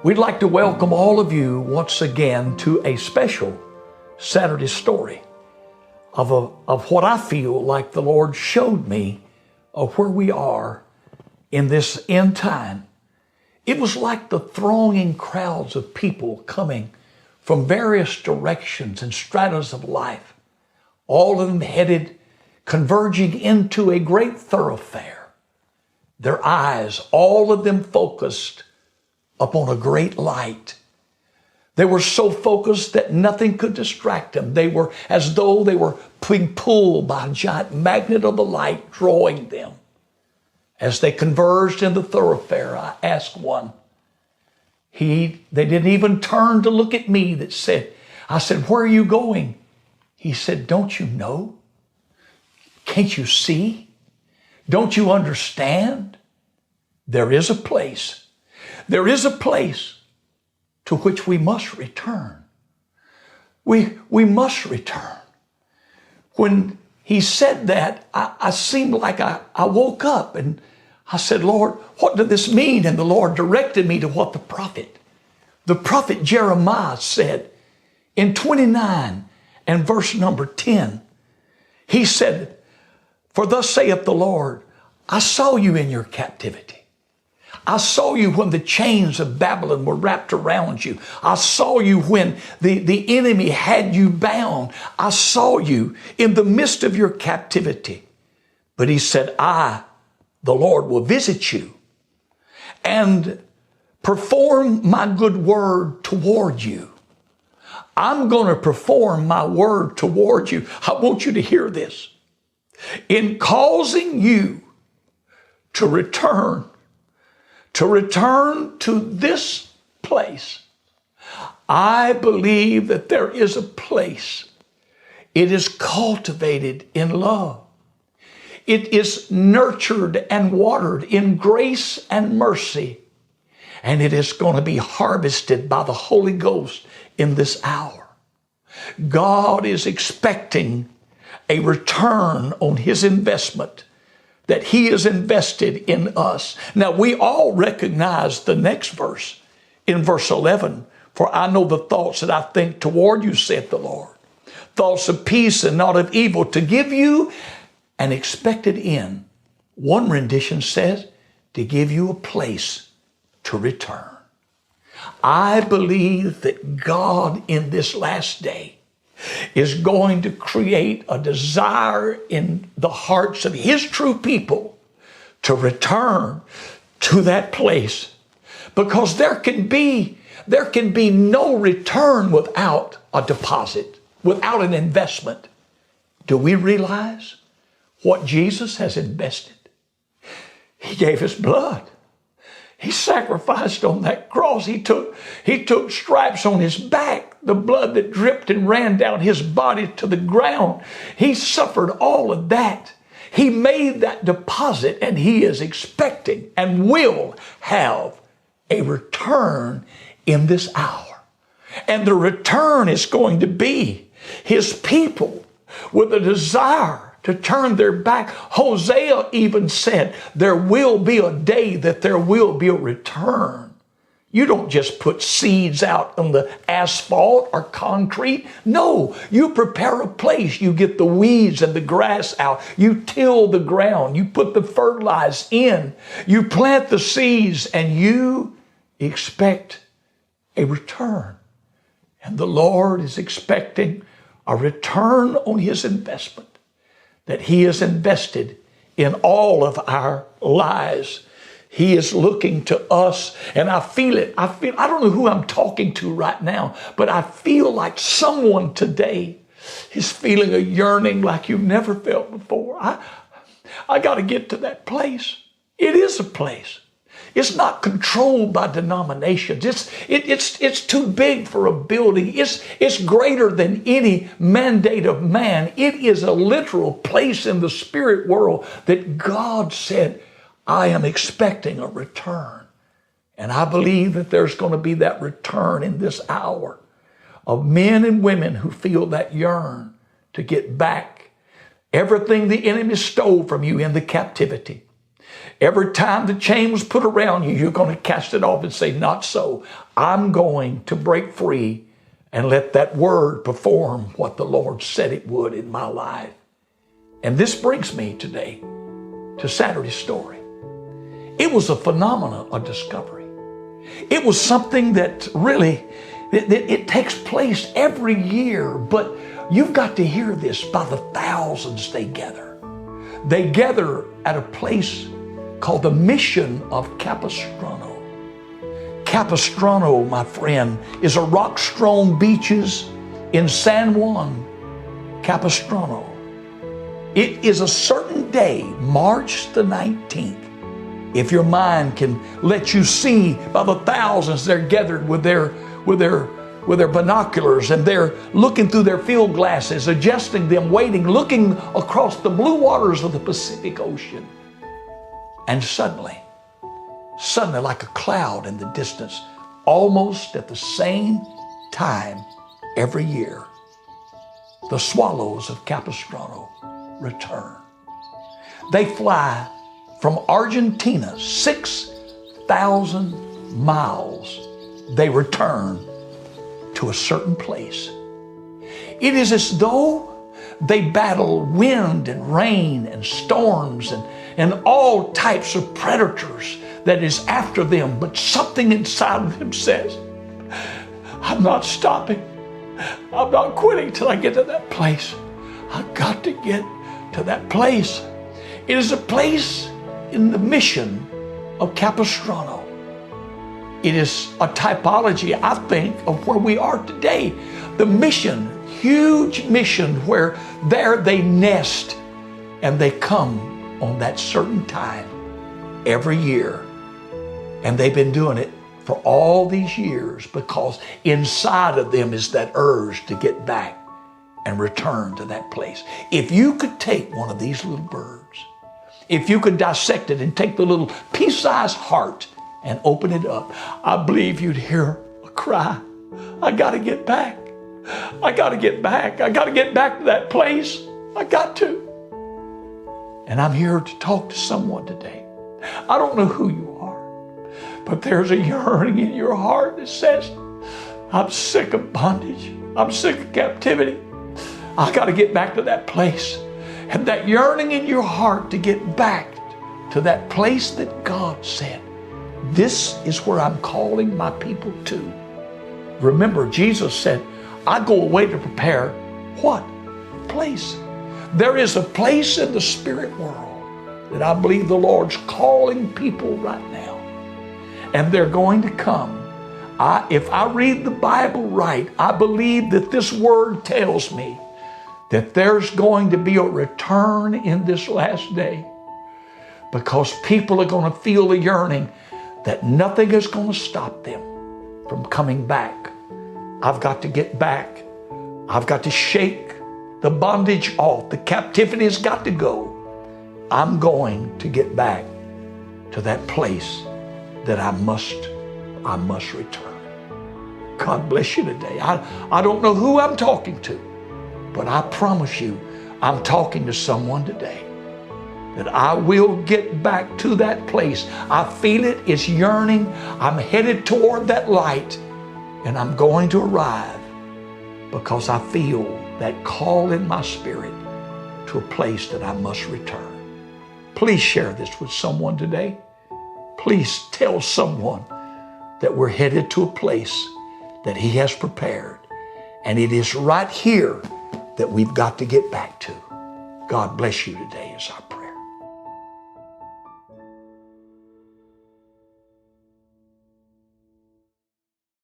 We'd like to welcome all of you once again to a special Saturday story of what I feel like the Lord showed me of where we are in this end time. It was like the thronging crowds of people coming from various directions and stratas of life, all of them headed, converging into a great thoroughfare. Their eyes, all of them focused upon a great light. They were so focused that nothing could distract them. They were as though they were being pulled by a giant magnet of the light, drawing them. As they converged in the thoroughfare, I asked one. They didn't even turn to look at me. I said, "Where are you going?" He said, "Don't you know? Can't you see? Don't you understand? There is a place. There is a place to which we must return. We must return." When he said that, I seemed like I woke up and I said, "Lord, what does this mean?" And the Lord directed me to what the prophet Jeremiah said in 29 and verse number 10. He said, "For thus saith the Lord, I saw you in your captivity. I saw you when the chains of Babylon were wrapped around you. I saw you when the enemy had you bound. I saw you in the midst of your captivity." But he said, "I, the Lord, will visit you and perform my good word toward you." I'm going to perform my word toward you. I want you to hear this. In causing you to return to this place, I believe that there is a place. It is cultivated in love. It is nurtured and watered in grace and mercy. And it is going to be harvested by the Holy Ghost in this hour. God is expecting a return on his investment that he has invested in us. Now, we all recognize the next verse in verse 11. "For I know the thoughts that I think toward you, saith the Lord, thoughts of peace and not of evil, to give you an expected end." One rendition says, to give you a place to return. I believe that God in this last day is going to create a desire in the hearts of his true people to return to that place, because there can be no return without a deposit, without an investment. Do we realize what Jesus has invested? He gave his blood. He sacrificed on that cross. He took stripes on his back, the blood that dripped and ran down his body to the ground. He suffered all of that. He made that deposit, and he is expecting and will have a return in this hour. And the return is going to be his people with a desire to turn their back. Hosea even said, there will be a day that there will be a return. You don't just put seeds out on the asphalt or concrete. No, you prepare a place. You get the weeds and the grass out. You till the ground. You put the fertilizer in. You plant the seeds, and you expect a return. And the Lord is expecting a return on his investment that he has invested in all of our lives. He is looking to us, and I feel it. I don't know who I'm talking to right now, but I feel like someone today is feeling a yearning like you've never felt before. I got to get to that place. It is a place. It's not controlled by denominations. It's too big for a building. It's greater than any mandate of man. It is a literal place in the spirit world that God said, I am expecting a return. And I believe that there's going to be that return in this hour of men and women who feel that yearn to get back everything the enemy stole from you in the captivity. Every time the chain was put around you, you're going to cast it off and say, not so. I'm going to break free and let that word perform what the Lord said it would in my life. And this brings me today to Saturday's story. It was a phenomenon of discovery. It was something that really, it takes place every year, but you've got to hear this. By the thousands they gather. They gather at a place called the Mission of Capistrano. Capistrano, my friend, is a rock-strewn beaches in San Juan, Capistrano. It is a certain day, March the 19th. If your mind can let you see by the thousands they're gathered with their binoculars, and they're looking through their field glasses, adjusting them, waiting, looking across the blue waters of the Pacific Ocean. And suddenly, like a cloud in the distance, almost at the same time every year, the swallows of Capistrano return. They fly from Argentina, 6,000 miles. They return to a certain place. It is as though they battle wind and rain and storms and all types of predators that is after them, but something inside of them says, I'm not stopping. I'm not quitting till I get to that place. I've got to get to that place. It is a place in the Mission of Capistrano. It is a typology, I think, of where we are today. The mission, huge mission, where there they nest and they come on that certain time every year. And they've been doing it for all these years because inside of them is that urge to get back and return to that place. If you could take one of these little birds, if you could dissect it and take the little pea-sized heart and open it up, I believe you'd hear a cry. I got to get back. I got to get back. I got to get back to that place. I got to. And I'm here to talk to someone today. I don't know who you are, but there's a yearning in your heart that says, I'm sick of bondage. I'm sick of captivity. I got to get back to that place. And that yearning in your heart to get back to that place that God said, this is where I'm calling my people to. Remember, Jesus said, I go away to prepare what? Place. There is a place in the spirit world that I believe the Lord's calling people right now. And they're going to come. If I read the Bible right, I believe that this word tells me that there's going to be a return in this last day, because people are going to feel the yearning that nothing is going to stop them from coming back. I've got to get back. I've got to shake the bondage off. The captivity has got to go. I'm going to get back to that place that I must return. God bless you today. I don't know who I'm talking to, but I promise you, I'm talking to someone today that I will get back to that place. I feel it. It's yearning. I'm headed toward that light, and I'm going to arrive because I feel that call in my spirit to a place that I must return. Please share this with someone today. Please tell someone that we're headed to a place that He has prepared, and it is right here that we've got to get back to. God bless you today as I pray.